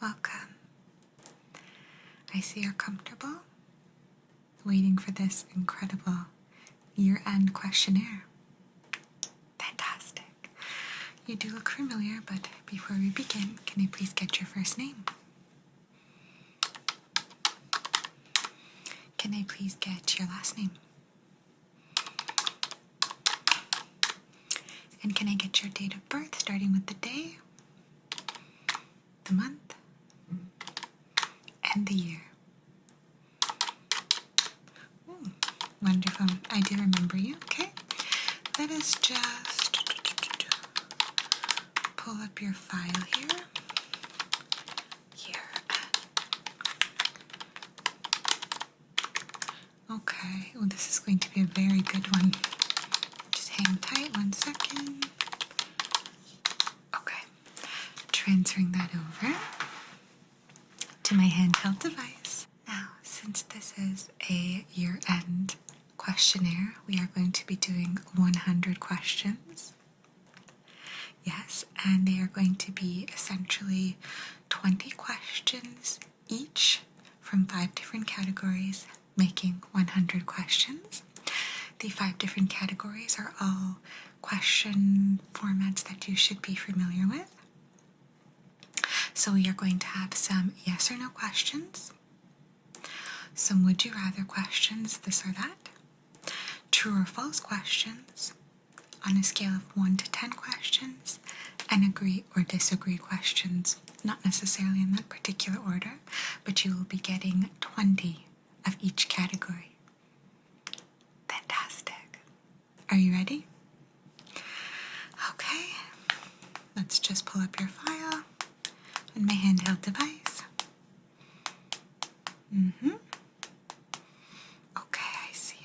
welcome. I see you're comfortable waiting for this incredible year-end questionnaire. Fantastic. You do look familiar, but before we begin, can I please get your first name? Can I please get your last name? And can I get your date of birth, starting with the day, the month, and the year? Ooh, wonderful. I do remember you, okay? Let us just pull up your file here. Okay, well, this is going to be a very good one. Just hang tight 1 second. Okay, transferring that over to my handheld device. Now, since this is a year-end questionnaire, we are going to be doing 100 questions. Yes, and they are going to be essentially 20 questions each from 5 different categories, making 100 questions. The 5 different categories are all question formats that you should be familiar with. So we are going to have some yes or no questions, some would you rather questions, this or that, true or false questions, on a scale of 1 to 10 questions, and agree or disagree questions, not necessarily in that particular order, but you will be getting 20 of each category. Fantastic. Are you ready? Okay, let's just pull up your file on my handheld device. Okay, I see.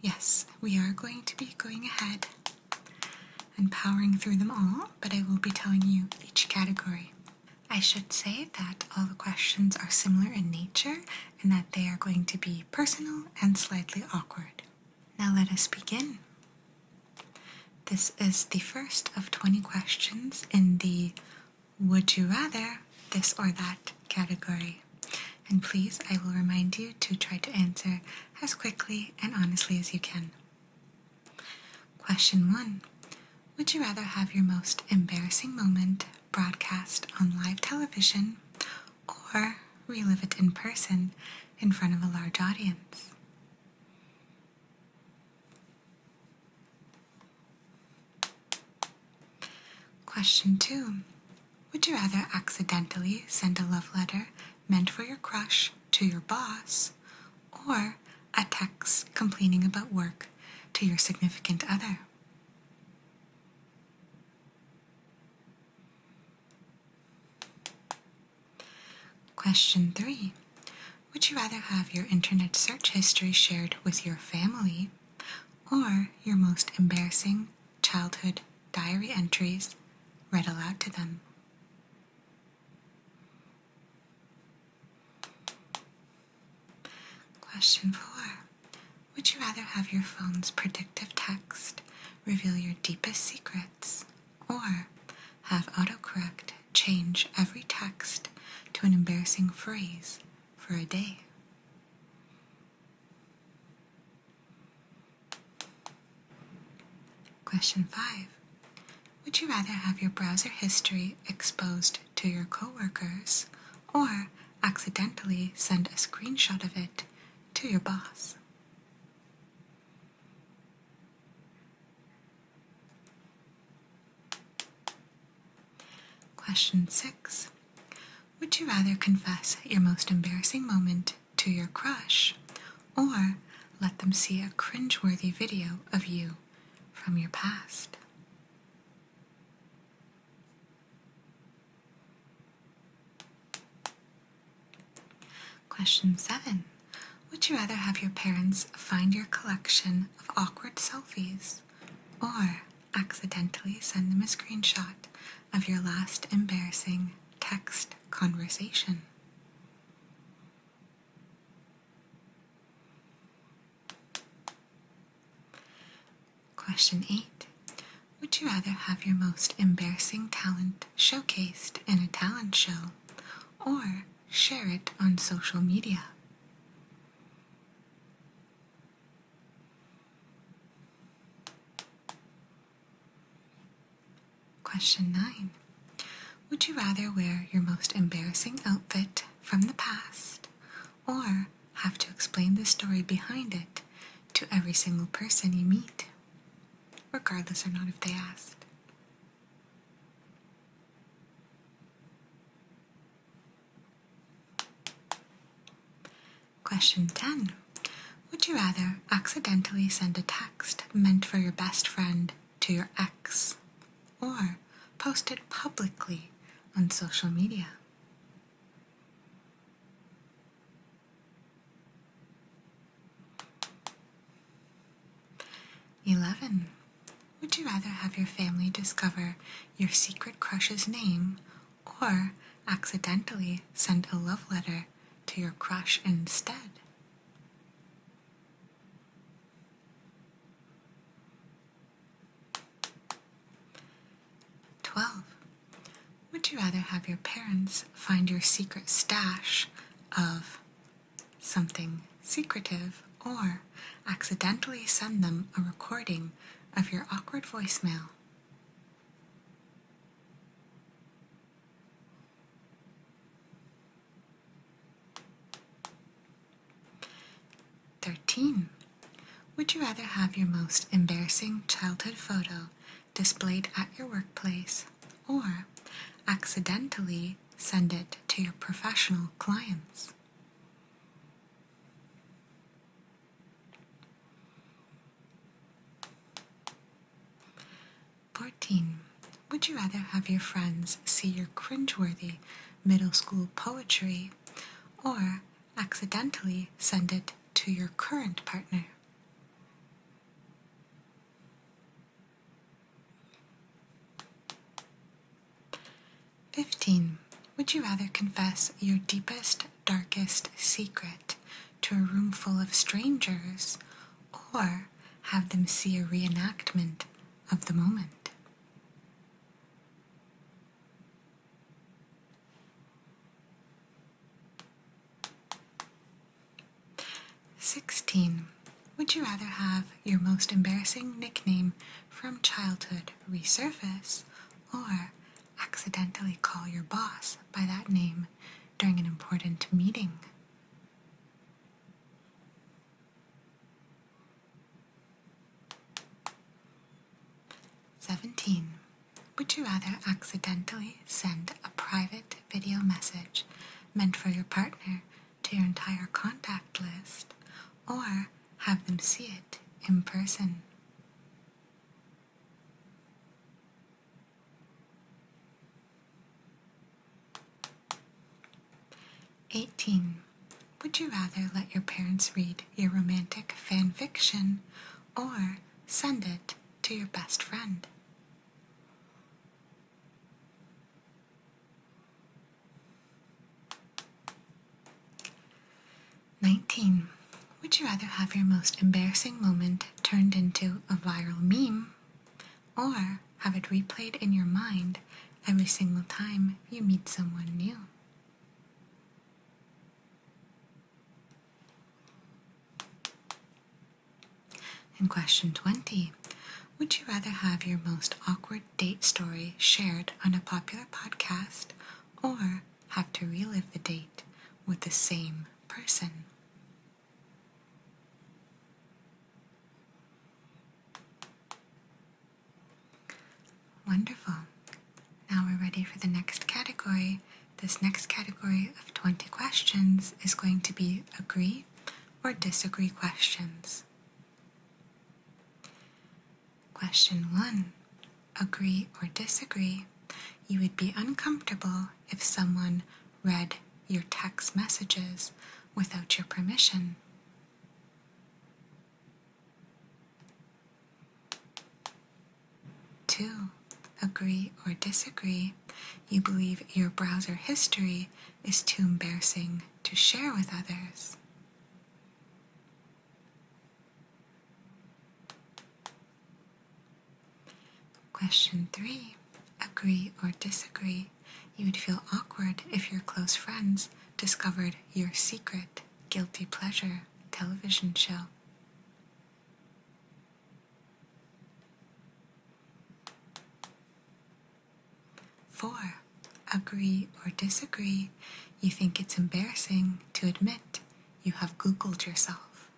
Yes, we are going to be going ahead and powering through them all, but I will be telling you each category. I should say that all the questions are similar in nature and that they are going to be personal and slightly awkward. Now let us begin. This is the first of 20 questions in the would you rather this or that category. And please, I will remind you to try to answer as quickly and honestly as you can. Question 1. Would you rather have your most embarrassing moment broadcast on live television or relive it in person in front of a large audience? Question 2. Would you rather accidentally send a love letter meant for your crush to your boss or a text complaining about work to your significant other? Question 3. Would you rather have your internet search history shared with your family or your most embarrassing childhood diary entries read aloud to them? Question 4. Would you rather have your phone's predictive text reveal your deepest secrets or have autocorrect change every text to an embarrassing phrase for a day? Question 5. Would you rather have your browser history exposed to your coworkers or accidentally send a screenshot of it to your boss? Question 6. Would you rather confess your most embarrassing moment to your crush or let them see a cringeworthy video of you from your past? Question 7. Would you rather have your parents find your collection of awkward selfies or accidentally send them a screenshot of your last embarrassing text conversation? Question 8. Would you rather have your most embarrassing talent showcased in a talent show or share it on social media? Question 9. Would you rather wear your most embarrassing outfit from the past or have to explain the story behind it to every single person you meet, regardless or not if they asked? Question 10. Would you rather accidentally send a text meant for your best friend to your ex or post it publicly on social media? "11. Would you rather have your family discover your secret crush's name or accidentally send a love letter to your crush instead? 12. Would you rather have your parents find your secret stash of something secretive or accidentally send them a recording of your awkward voicemail? 13. Would you rather have your most embarrassing childhood photo displayed at your workplace or accidentally send it to your professional clients? 14. Would you rather have your friends see your cringeworthy middle school poetry or accidentally send it to your current partner? 15. Would you rather confess your deepest, darkest secret to a room full of strangers or have them see a reenactment of the moment? 16. Would you rather have your most embarrassing nickname from childhood resurface or accidentally call your boss by that name during an important meeting? 17. Would you rather accidentally send a private video message meant for your partner to your entire contact list or have them see it in person? 18. Would you rather let your parents read your romantic fan fiction or send it to your best friend? 19. Would you rather have your most embarrassing moment turned into a viral meme or have it replayed in your mind every single time you meet someone new? And question 20. Would you rather have your most awkward date story shared on a popular podcast or have to relive the date with the same person? Wonderful. Now we're ready for the next category. This next category of 20 questions is going to be agree or disagree questions. Question 1. Agree or disagree. You would be uncomfortable if someone read your text messages without your permission. 2. Agree or disagree. You believe your browser history is too embarrassing to share with others. Question 3. Agree or disagree? You would feel awkward if your close friends discovered your secret guilty pleasure television show. 4. Agree or disagree? You think it's embarrassing to admit you have Googled yourself.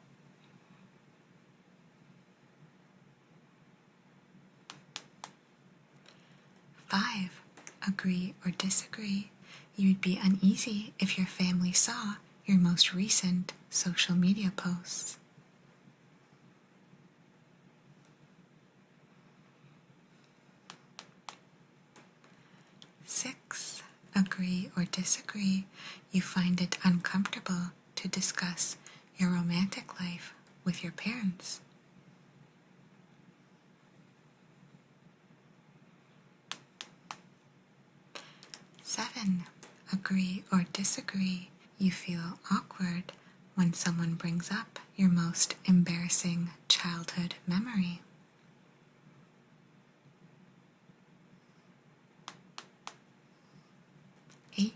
5. Agree or disagree? You would be uneasy if your family saw your most recent social media posts. 6. Agree or disagree? You find it uncomfortable to discuss your romantic life with your parents. 7. Agree or disagree? You feel awkward when someone brings up your most embarrassing childhood memory. 8.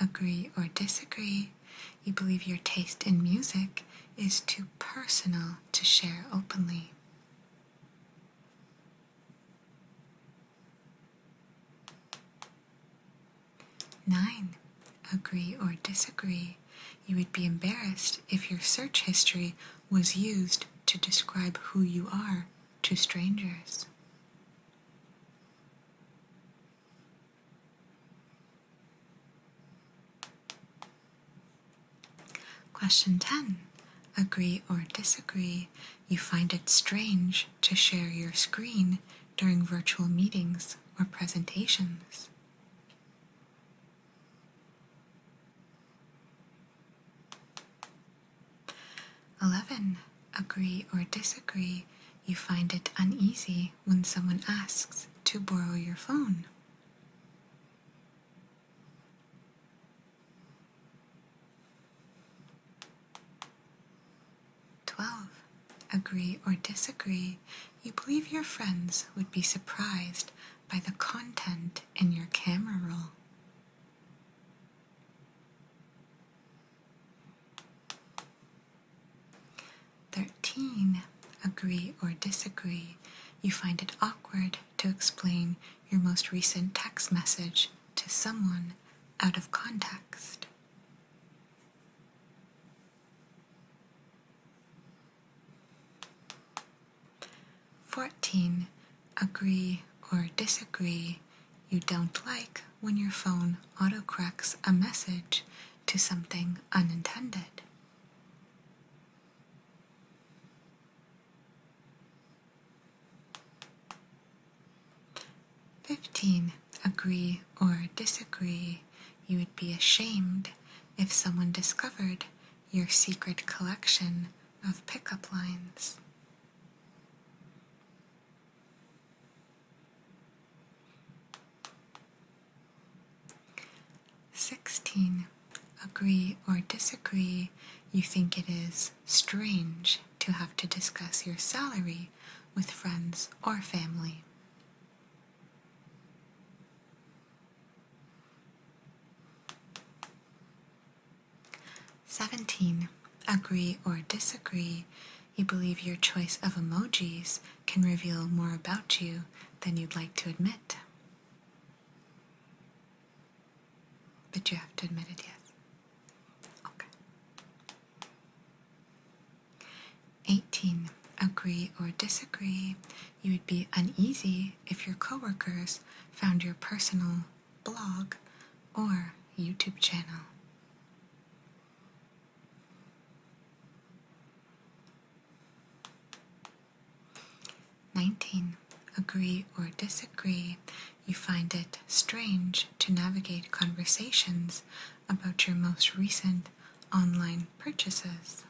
Agree or disagree? You believe your taste in music is too personal to share openly. 9. Agree or disagree? You would be embarrassed if your search history was used to describe who you are to strangers. 10. Agree or disagree? You find it strange to share your screen during virtual meetings or presentations. 11. Agree or disagree? You find it uneasy when someone asks to borrow your phone. 12. Agree or disagree? You believe your friends would be surprised by the content in your camera roll. 13. Agree or disagree? You find it awkward to explain your most recent text message to someone out of context. 14. Agree or disagree? You don't like when your phone autocorrects a message to something unintended. 15. Agree or disagree? You would be ashamed if someone discovered your secret collection of pickup lines. 16. Agree or disagree? You think it is strange to have to discuss your salary with friends or family. 17. Agree or disagree? You believe your choice of emojis can reveal more about you than you'd like to admit. But you have to admit it, yes. Okay. 18. Agree or disagree? You would be uneasy if your coworkers found your personal blog or YouTube channel. 19. Agree or disagree? You find it strange to navigate conversations about your most recent online purchases.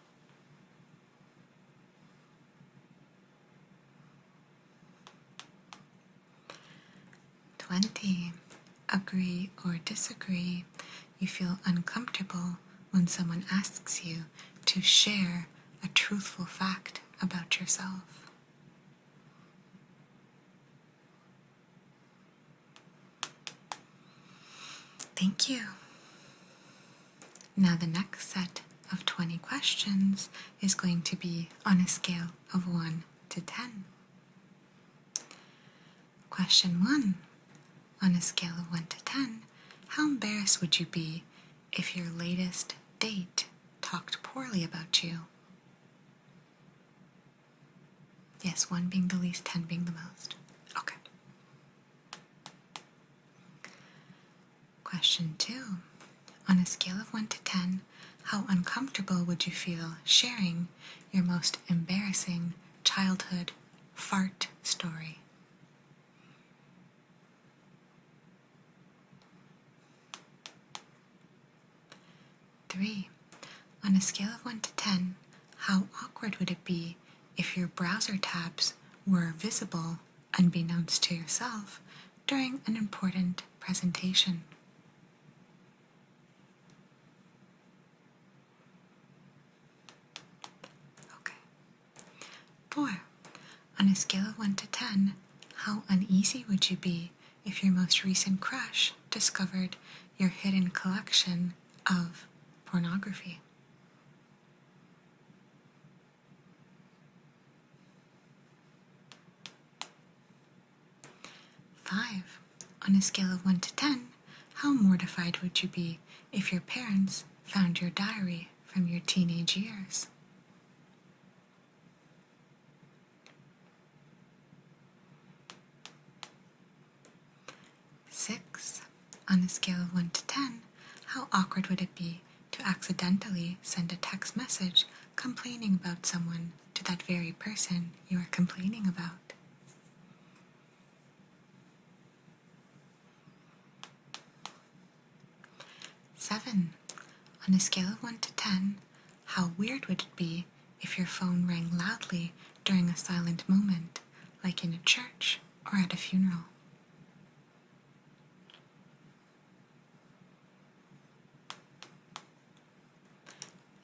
20. Agree or disagree? You feel uncomfortable when someone asks you to share a truthful fact about yourself. Thank you. Now the next set of 20 questions is going to be on a scale of 1 to 10. Question 1. On a scale of 1 to 10, how embarrassed would you be if your latest date talked poorly about you? Yes, 1 being the least, 10 being the most. Okay. Question 2. On a scale of 1 to 10, how uncomfortable would you feel sharing your most embarrassing childhood fart story? Three. On a scale of 1 to 10, how awkward would it be if your browser tabs were visible, unbeknownst to yourself, during an important presentation? Okay. 4. On a scale of 1 to 10, how uneasy would you be if your most recent crush discovered your hidden collection of pornography? 5. On a scale of 1 to 10, how mortified would you be if your parents found your diary from your teenage years? 6. On a scale of 1 to 10, how awkward would it be to accidentally send a text message complaining about someone to that very person you are complaining about? 7. On a scale of 1 to 10, how weird would it be if your phone rang loudly during a silent moment, like in a church or at a funeral?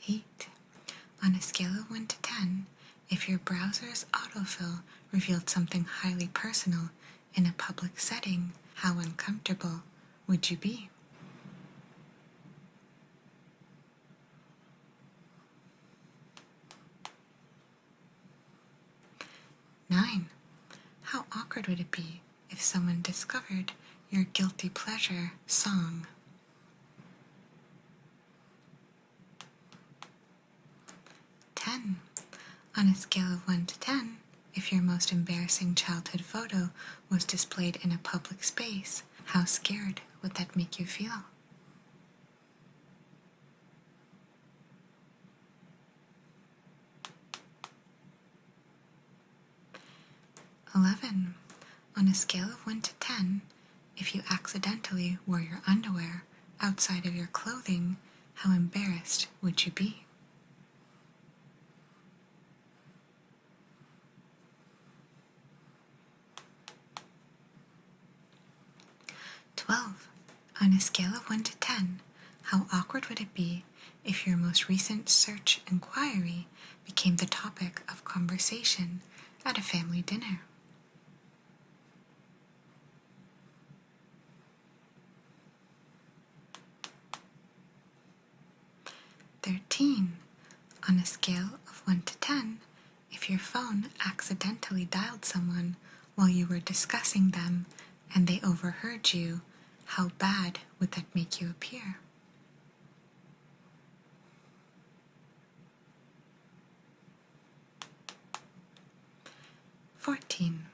8. On a scale of 1 to 10, if your browser's autofill revealed something highly personal in a public setting, how uncomfortable would you be? 9. How awkward would it be if someone discovered your guilty pleasure song? 10. On a scale of 1 to 10, if your most embarrassing childhood photo was displayed in a public space, how scared would that make you feel? 11. On a scale of 1 to 10, if you accidentally wore your underwear outside of your clothing, how embarrassed would you be? 12. On a scale of 1 to 10, how awkward would it be if your most recent search inquiry became the topic of conversation at a family dinner? 13. On a scale of 1 to 10, if your phone accidentally dialed someone while you were discussing them and they overheard you, how bad would that make you appear? 14.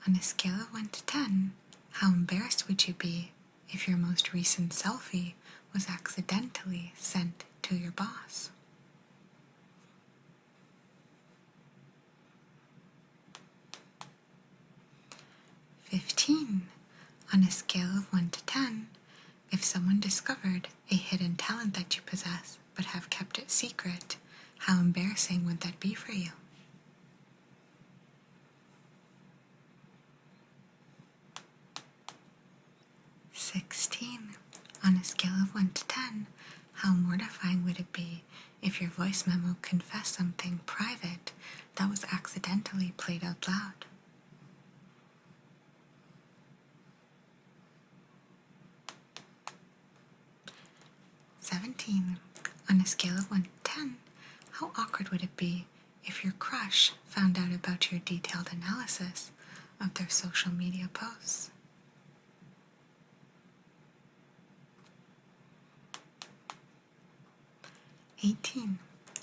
On a scale of 1 to 10, how embarrassed would you be if your most recent selfie was accidentally sent to your boss? 15. On a scale of 1 to 10, if someone discovered a hidden talent that you possess but have kept it secret, how embarrassing would that be for you? 16. On a scale of 1 to 10, how mortifying would it be if your voice memo confessed something private that was accidentally played out loud? 19. On a scale of 1 to 10, how awkward would it be if your crush found out about your detailed analysis of their social media posts? "18.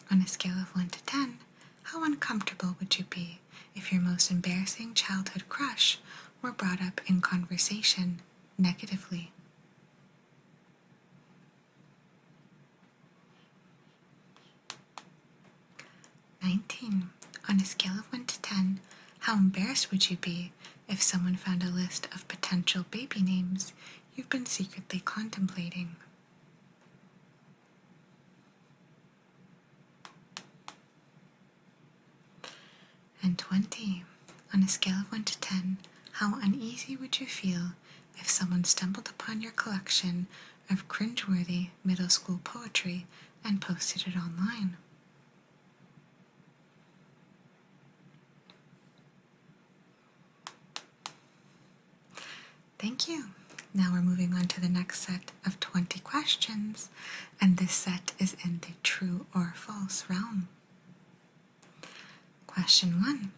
On a scale of 1 to 10, how uncomfortable would you be if your most embarrassing childhood crush were brought up in conversation negatively?" 19. On a scale of 1 to 10, how embarrassed would you be if someone found a list of potential baby names you've been secretly contemplating? And 20. On a scale of 1 to 10, how uneasy would you feel if someone stumbled upon your collection of cringeworthy middle school poetry and posted it online? Thank you. Now we're moving on to the next set of 20 questions, and this set is in the true or false realm. Question 1.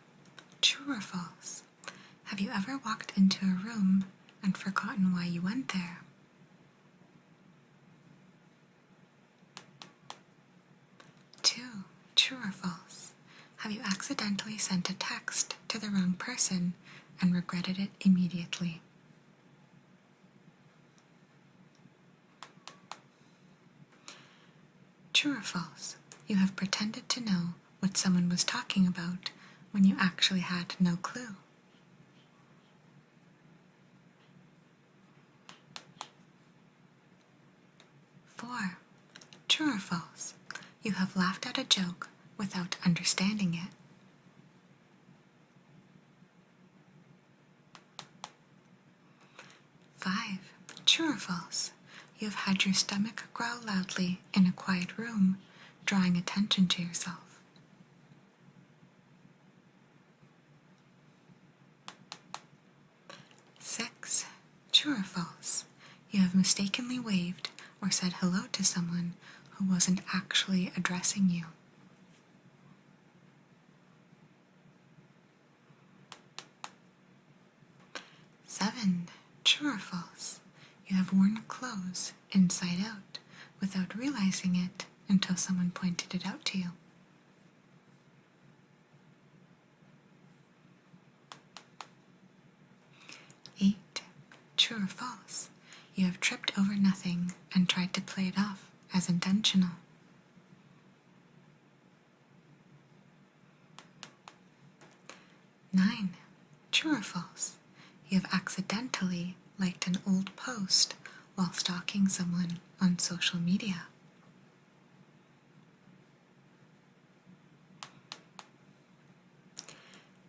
True or false? Have you ever walked into a room and forgotten why you went there? 2. True or false? Have you accidentally sent a text to the wrong person and regretted it immediately? 'True or false? You have pretended to know what someone was talking about when you actually had no clue. 4. True or false? You have laughed at a joke without understanding it. 5. True or false? You have had your stomach growl loudly in a quiet room, drawing attention to yourself. 6. True or false? You have mistakenly waved or said hello to someone who wasn't actually addressing you. 7. True or false? You have worn clothes inside out without realizing it until someone pointed it out to you. 8. True or false? You have tripped over nothing and tried to play it off as intentional. 9. True or false? You have accidentally liked an old post while stalking someone on social media.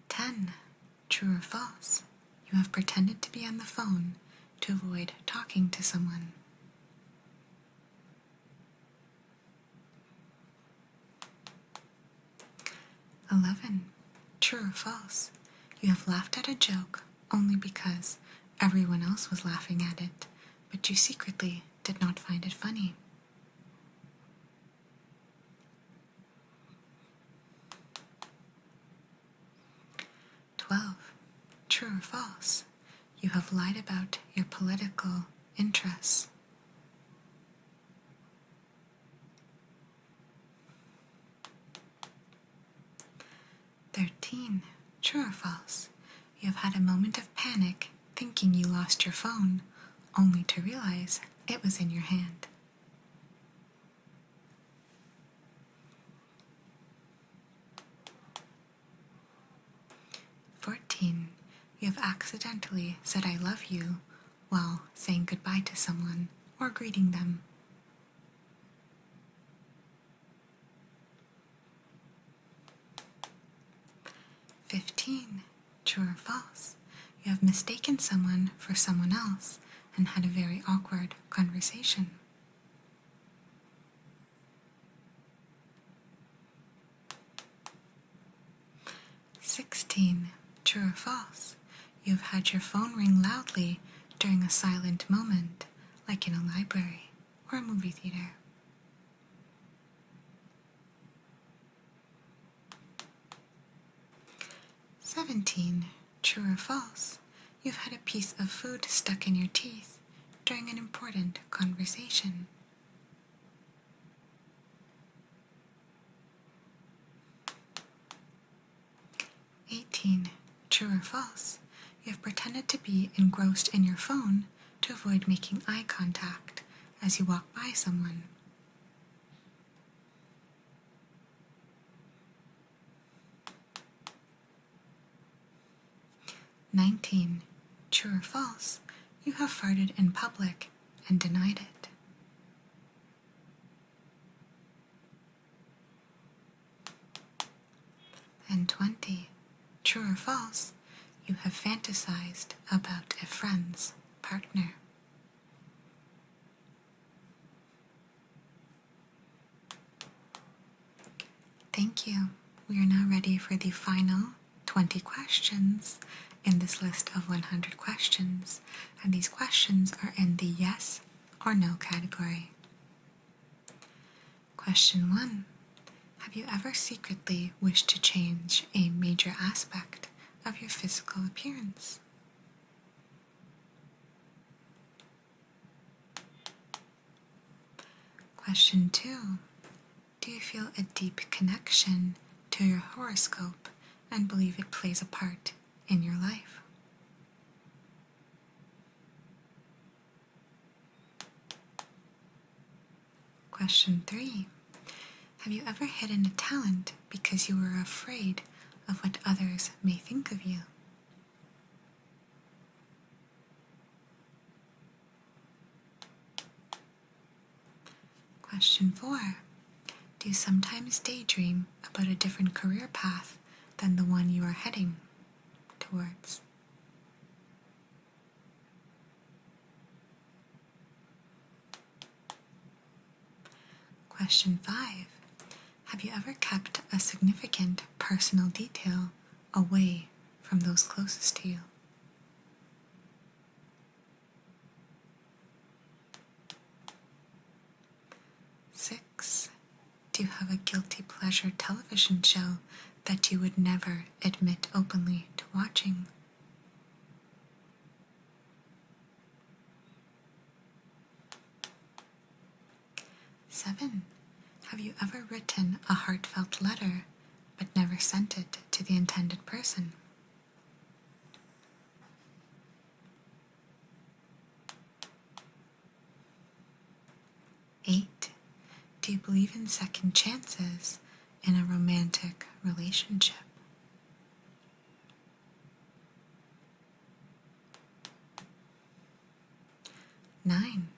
10. True or false? You have pretended to be on the phone to avoid talking to someone. 11. True or false? You have laughed at a joke only because everyone else was laughing at it, but you secretly did not find it funny. 12. True or false? You have lied about your political interests. 13. True or false? You have had a moment of panic thinking you lost your phone, only to realize it was in your hand. 14. You have accidentally said "I love you" while saying goodbye to someone or greeting them. 15. True or false? You have mistaken someone for someone else and had a very awkward conversation. 16. True or false? You have had your phone ring loudly during a silent moment, like in a library or a movie theater. 17. True or false? You've had a piece of food stuck in your teeth during an important conversation. 18. True or false? You have pretended to be engrossed in your phone to avoid making eye contact as you walk by someone. 19. True or false? You have farted in public and denied it. 20. True or false? You have fantasized about a friend's partner. Thank you. We are now ready for the final 20 questions in this list of 100 questions, and these questions are in the yes or no category. Question 1. Have you ever secretly wished to change a major aspect of your physical appearance? Question 2. Do you feel a deep connection to your horoscope and believe it plays a part in your life? Question 3. Have you ever hidden a talent because you were afraid of what others may think of you? Question 4. Do you sometimes daydream about a different career path than the one you are heading towards? Question 5. Have you ever kept a significant personal detail away from those closest to you? Do you have a guilty pleasure television show that you would never admit openly to watching? 7. Have you ever written a heartfelt letter but never sent it to the intended person? 8. Do you believe in second chances in a romantic relationship? 9.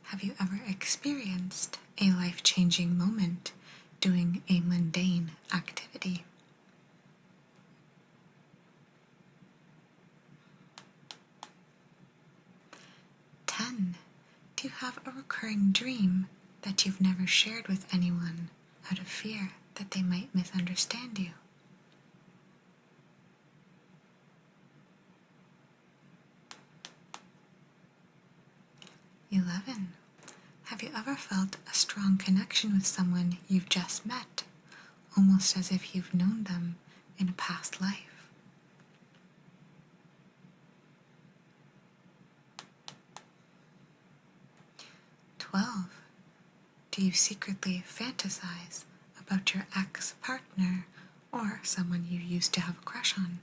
Have you ever experienced a life-changing moment doing a mundane activity? 10. Do you have a recurring dream that you've never shared with anyone out of fear that they might misunderstand you? 11. Have you ever felt a strong connection with someone you've just met, almost as if you've known them in a past life? 12. Do you secretly fantasize about your ex-partner or someone you used to have a crush on?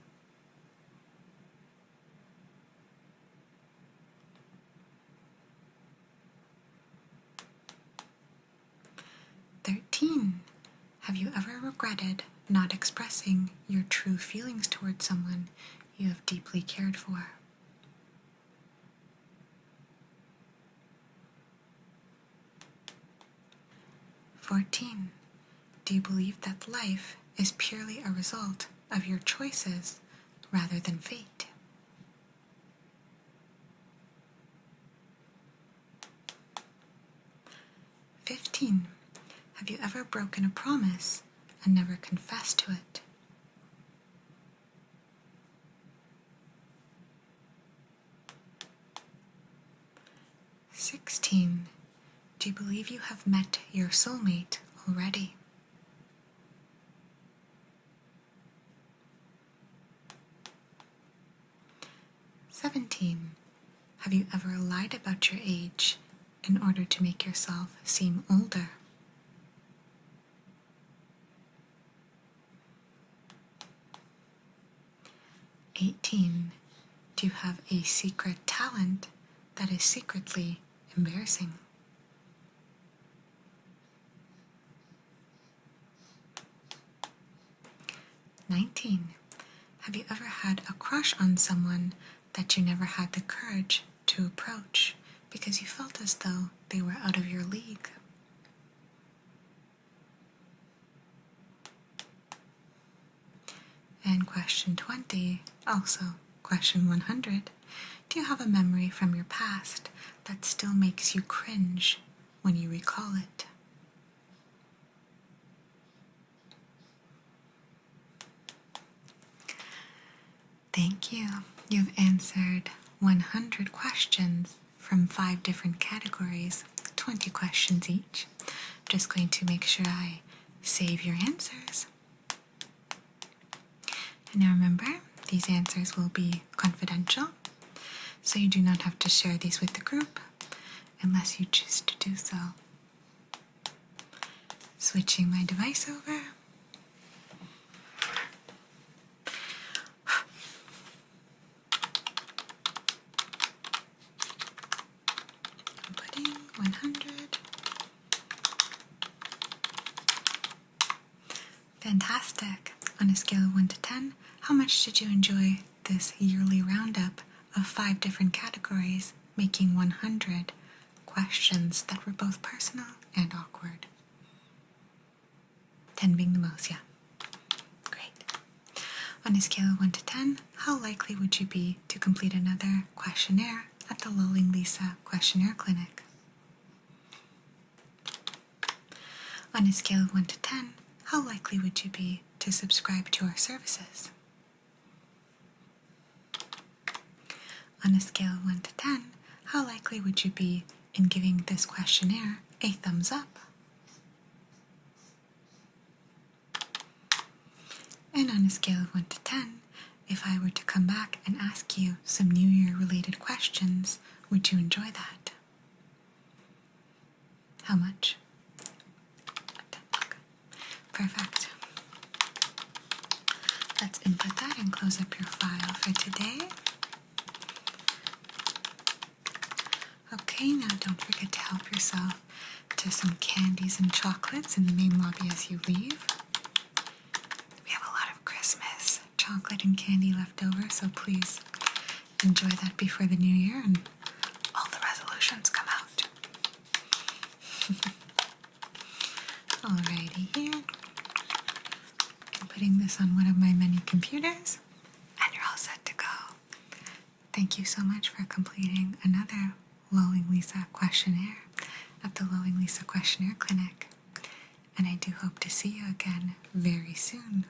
13. Have you ever regretted not expressing your true feelings towards someone you have deeply cared for? 14. Do you believe that life is purely a result of your choices rather than fate? 15. Have you ever broken a promise and never confessed to it? 16. Do you believe you have met your soulmate already? 17. Have you ever lied about your age in order to make yourself seem older? 18. Do you have a secret talent that is secretly embarrassing? 19. Have you ever had a crush on someone that you never had the courage to approach because you felt as though they were out of your league? And question 20, also question 100, do you have a memory from your past that still makes you cringe when you recall it? Thank you. You've answered 100 questions from 5 different categories, 20 questions each. I'm just going to make sure I save your answers. And now remember, these answers will be confidential, so you do not have to share these with the group unless you choose to do so. Switching my device over. I'm putting 100. Fantastic. On a scale of 1 to 10, how much did you enjoy this yearly roundup of 5 different categories, making 100 questions that were both personal and awkward? 10 being the most, yeah. Great. On a scale of 1 to 10, how likely would you be to complete another questionnaire at the Lulling Lisa Questionnaire Clinic? On a scale of 1 to 10, how likely would you be to subscribe to our services? On a scale of 1 to 10, how likely would you be in giving this questionnaire a thumbs up? And on a scale of 1 to 10, if I were to come back and ask you some New Year related questions, would you enjoy that? How much? Perfect. Let's input that and close up your file for today. Okay, now don't forget to help yourself to some candies and chocolates in the main lobby as you leave. We have a lot of Christmas chocolate and candy left over, so please enjoy that before the new year and all the resolutions come out. Alrighty, here. I'm putting this on one of my many computers, and you're all set to go. Thank you so much for completing another Lulling Lisa questionnaire at the Lulling Lisa Questionnaire Clinic, and I do hope to see you again very soon.